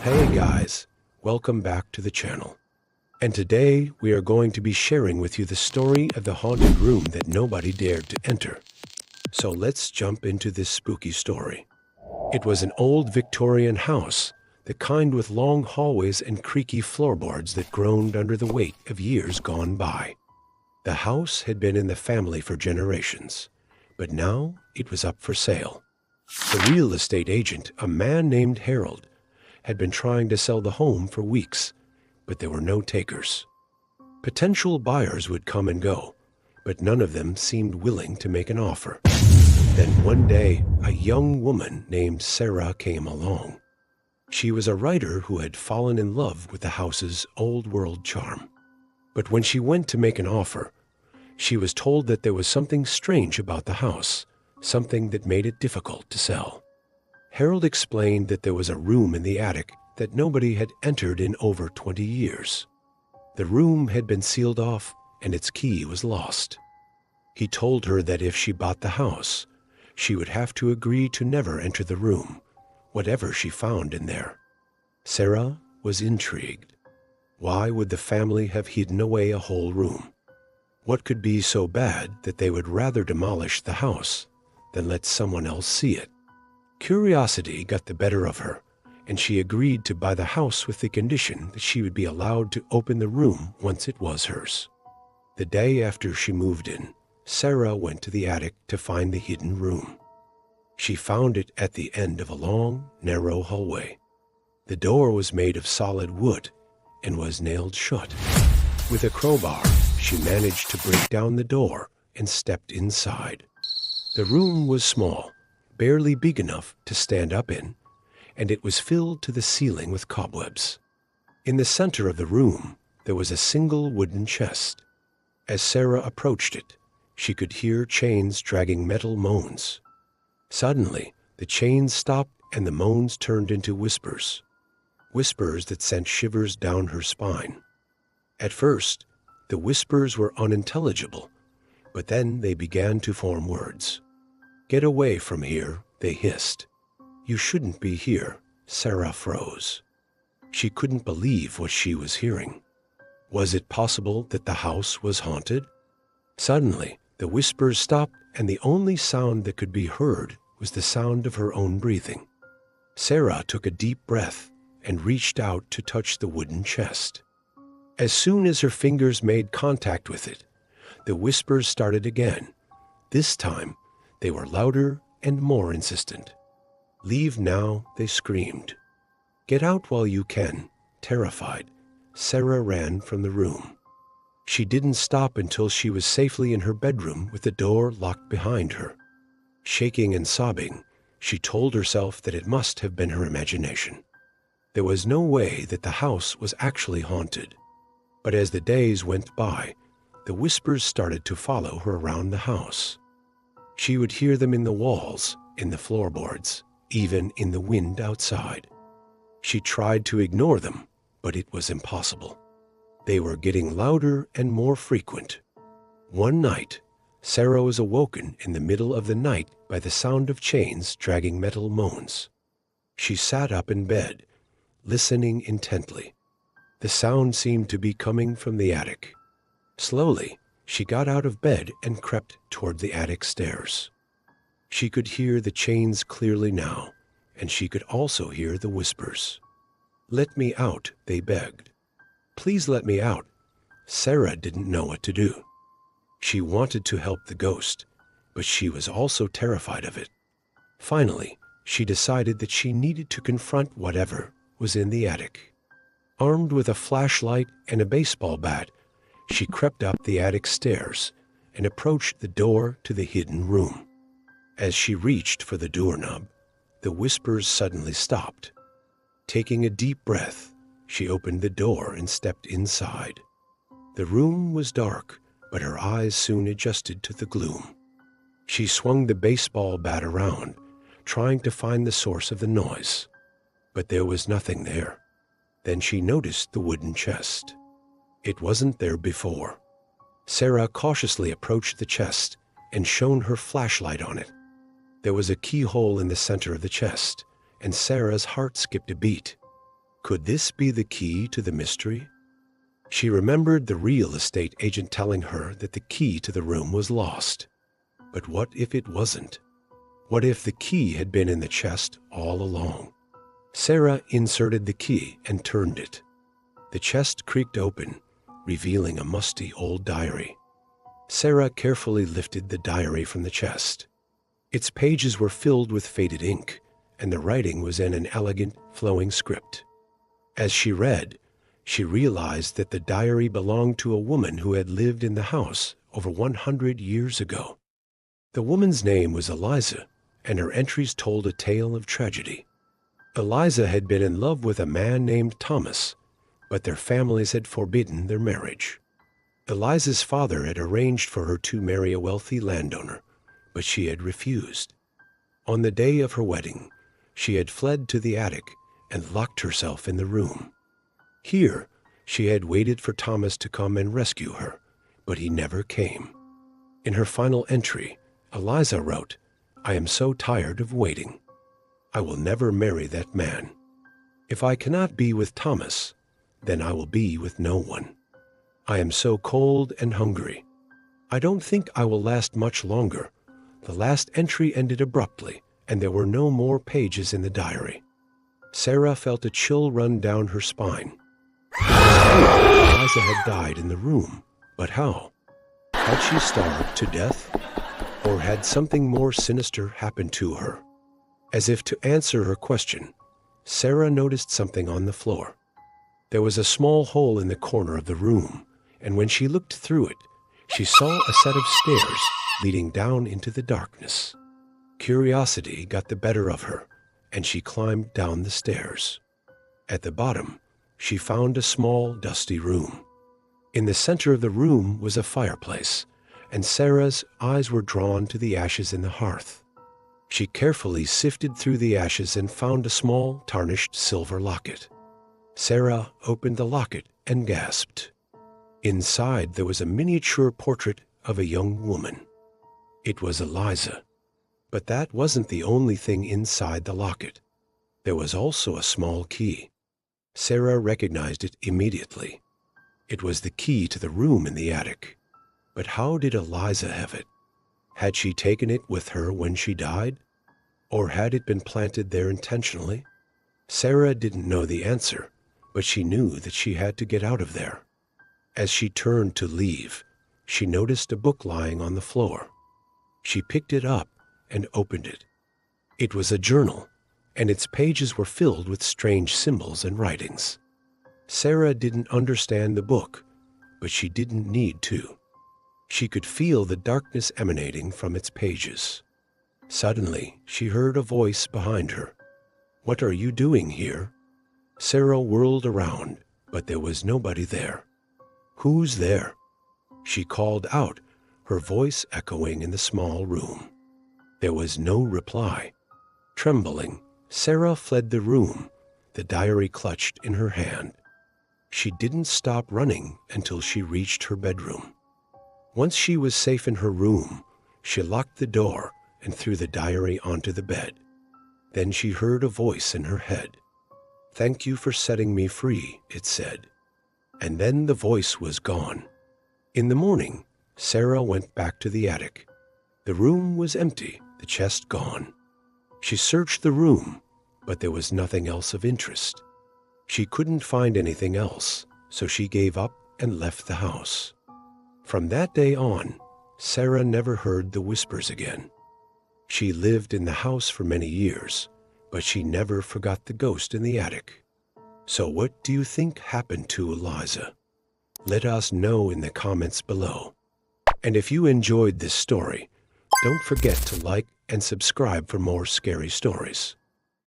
Hey guys, welcome back to the channel. And today we are going to be sharing with you the story of the haunted room that nobody dared to enter. So let's jump into this spooky story. It was an old Victorian house, the kind with long hallways and creaky floorboards that groaned under the weight of years gone by. The house had been in the family for generations, but now it was up for sale. The real estate agent, a man named Harold, had been trying to sell the home for weeks, but there were no takers. Potential buyers would come and go, but none of them seemed willing to make an offer. Then one day, a young woman named Sarah came along. She was a writer who had fallen in love with the house's old-world charm. But when she went to make an offer, she was told that there was something strange about the house, something that made it difficult to sell. Harold explained that there was a room in the attic that nobody had entered in over 20 years. The room had been sealed off and its key was lost. He told her that if she bought the house, she would have to agree to never enter the room, whatever she found in there. Sarah was intrigued. Why would the family have hidden away a whole room? What could be so bad that they would rather demolish the house than let someone else see it? Curiosity got the better of her, and she agreed to buy the house with the condition that she would be allowed to open the room once it was hers. The day after she moved in, Sarah went to the attic to find the hidden room. She found it at the end of a long, narrow hallway. The door was made of solid wood and was nailed shut. With a crowbar, she managed to break down the door and stepped inside. The room was small, barely big enough to stand up in, and it was filled to the ceiling with cobwebs. In the center of the room, there was a single wooden chest. As Sarah approached it, she could hear chains dragging metal moans. Suddenly, the chains stopped and the moans turned into whispers. Whispers that sent shivers down her spine. At first, the whispers were unintelligible, but then they began to form words. "Get away from here," they hissed. "You shouldn't be here." Sarah froze. She couldn't believe what she was hearing. Was it possible that the house was haunted? Suddenly, the whispers stopped, and the only sound that could be heard was the sound of her own breathing. Sarah took a deep breath and reached out to touch the wooden chest. As soon as her fingers made contact with it, the whispers started again. This time, they were louder and more insistent. "Leave now," they screamed. "Get out while you can." Terrified, Sarah ran from the room. She didn't stop until she was safely in her bedroom with the door locked behind her. Shaking and sobbing, she told herself that it must have been her imagination. There was no way that the house was actually haunted. But as the days went by, the whispers started to follow her around the house. She would hear them in the walls, in the floorboards, even in the wind outside. She tried to ignore them, but it was impossible. They were getting louder and more frequent. One night, Sarah was awoken in the middle of the night by the sound of chains dragging metal moans. She sat up in bed, listening intently. The sound seemed to be coming from the attic. Slowly, she got out of bed and crept toward the attic stairs. She could hear the chains clearly now, and she could also hear the whispers. "Let me out," they begged. "Please let me out." Sarah didn't know what to do. She wanted to help the ghost, but she was also terrified of it. Finally, she decided that she needed to confront whatever was in the attic. Armed with a flashlight and a baseball bat, she crept up the attic stairs and approached the door to the hidden room. As she reached for the doorknob, the whispers suddenly stopped. Taking a deep breath, she opened the door and stepped inside. The room was dark, but her eyes soon adjusted to the gloom. She swung the baseball bat around, trying to find the source of the noise. But there was nothing there. Then she noticed the wooden chest. It wasn't there before. Sarah cautiously approached the chest and shone her flashlight on it. There was a keyhole in the center of the chest, and Sarah's heart skipped a beat. Could this be the key to the mystery? She remembered the real estate agent telling her that the key to the room was lost. But what if it wasn't? What if the key had been in the chest all along? Sarah inserted the key and turned it. The chest creaked open, revealing a musty old diary. Sarah carefully lifted the diary from the chest. Its pages were filled with faded ink, and the writing was in an elegant, flowing script. As she read, she realized that the diary belonged to a woman who had lived in the house over 100 years ago. The woman's name was Eliza, and her entries told a tale of tragedy. Eliza had been in love with a man named Thomas, but their families had forbidden their marriage. Eliza's father had arranged for her to marry a wealthy landowner, but she had refused. On the day of her wedding, she had fled to the attic and locked herself in the room. Here, she had waited for Thomas to come and rescue her, but he never came. In her final entry, Eliza wrote, "I am so tired of waiting. I will never marry that man. If I cannot be with Thomas, then I will be with no one. I am so cold and hungry. I don't think I will last much longer." The last entry ended abruptly, and there were no more pages in the diary. Sarah felt a chill run down her spine. Eliza had died in the room, but how? Had she starved to death? Or had something more sinister happened to her? As if to answer her question, Sarah noticed something on the floor. There was a small hole in the corner of the room, and when she looked through it, she saw a set of stairs leading down into the darkness. Curiosity got the better of her, and she climbed down the stairs. At the bottom, she found a small, dusty room. In the center of the room was a fireplace, and Sarah's eyes were drawn to the ashes in the hearth. She carefully sifted through the ashes and found a small, tarnished silver locket. Sarah opened the locket and gasped. Inside, there was a miniature portrait of a young woman. It was Eliza. But that wasn't the only thing inside the locket. There was also a small key. Sarah recognized it immediately. It was the key to the room in the attic. But how did Eliza have it? Had she taken it with her when she died? Or had it been planted there intentionally? Sarah didn't know the answer, but she knew that she had to get out of there. As she turned to leave, she noticed a book lying on the floor. She picked it up and opened it. It was a journal, and its pages were filled with strange symbols and writings. Sarah didn't understand the book, but she didn't need to. She could feel the darkness emanating from its pages. Suddenly, she heard a voice behind her. "What are you doing here?" Sarah whirled around, but there was nobody there. "Who's there?" She called out, her voice echoing in the small room. There was no reply. Trembling, Sarah fled the room, the diary clutched in her hand. She didn't stop running until she reached her bedroom. Once she was safe in her room, she locked the door and threw the diary onto the bed. Then she heard a voice in her head. "Thank you for setting me free," it said. And then the voice was gone. In the morning, Sarah went back to the attic. The room was empty, the chest gone. She searched the room, but there was nothing else of interest. She couldn't find anything else, so she gave up and left the house. From that day on, Sarah never heard the whispers again. She lived in the house for many years, but she never forgot the ghost in the attic. So what do you think happened to Eliza? Let us know in the comments below. And if you enjoyed this story, don't forget to like and subscribe for more scary stories.